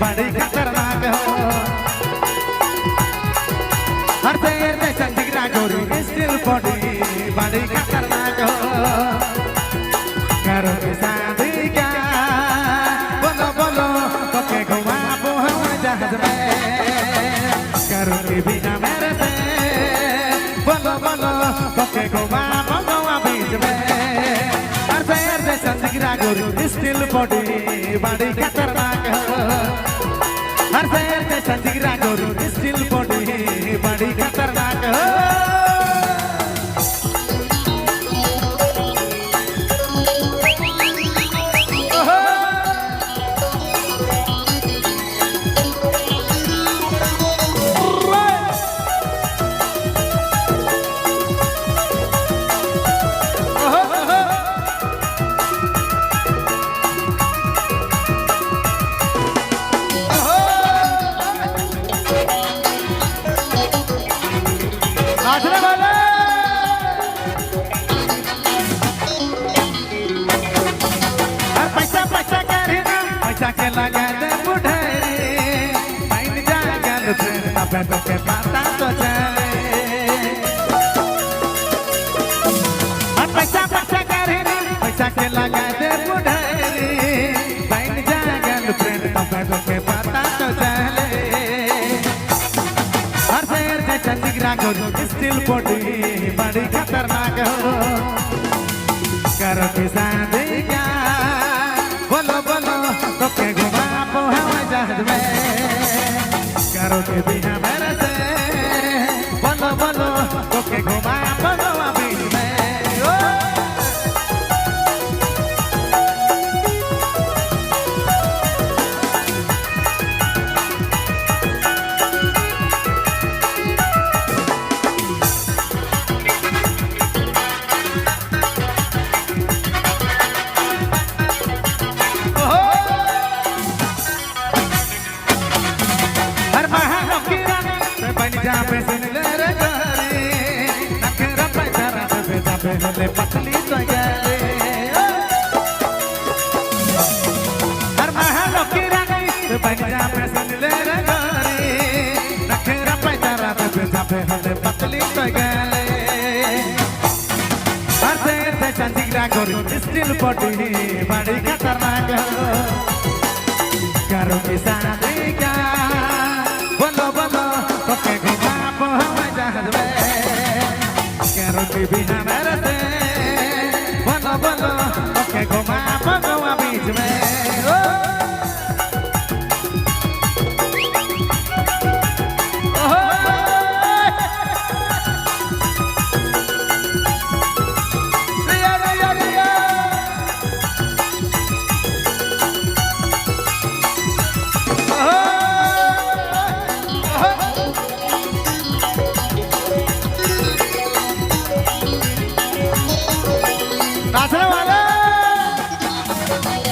बड़ी खतरनाक हो। हर शहर में चंदिगरा गोरी स्टिल बॉडी बड़ी खतरनाक हो। करोगे शादी क्या बोलो बोलो तो के घुमाबो हम जहाज में। करोगे बिना मेरे से बोलो बोलो तो के घुमाबो गोवा बीच में। हर शहर में चंदिगरा गोरी स्टिल बॉडी बड़ी खतरनाक हो। हर शहर में चंदिगरा गोरी स्टिल बॉडी बड़ी खतरनाक हो। के लगा दे बुढ़ारी माइन जागल फिर तबे तो के पता तो चले। पैसा पैसा करे ना पैसा के लगा दे बुढ़ारी माइन जागल फिर तबे तो के पता तो चले। हर शहर में चंदिगरा गोरी स्टिल बॉडी बड़ी खतरनाक हो। करो की शादी क्या बोलो बोलो तो के घुमाबो हम जहाज में। करोगे बिना मेरे से बोलो बोलो तो के घुमाबो गोवा बीच में। जापे सुन ले रे गारी नखरा पैसारा पे जापे हले पतली तो गले। हर महलों की रानी बन जापे सुन ले रे गारी नखरा पैसारा पे जापे हले पतली तो गले। हर शहर से चंदिगरा गोरी स्टिल बॉडी बड़ी खतरनाक हो। करोगे शादी क्या बोलो बोलो तो के घुमाबो हम जहाज में। करोगे बिना मेरे से बोलो बोलो तो के घुमाबो गोवा बीच में।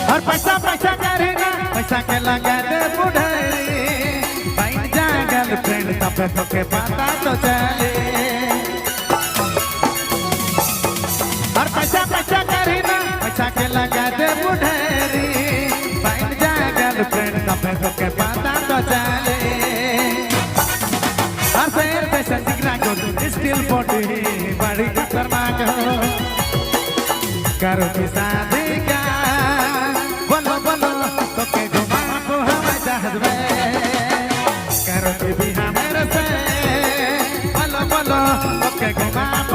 और पैसा पैसा करे ना पैसा के लगा दे बुढ़ारी माइन जागल फ्रेंड तबे तो के पता तो चले। और पैसा पैसा करे ना पैसा के लगा दे बुढ़ारी माइन जागल फ्रेंड तबे तो के पता तो चले। हर शहर में चंदिगरा गोरी स्टिल बॉडी बड़ी खतरनाक हो। करोगे शादी क्या बोलो बोलो तो के घुमाबो हम जहाज में। करोगे बिना मेरे से बोलो बोलो तो के घुमाबो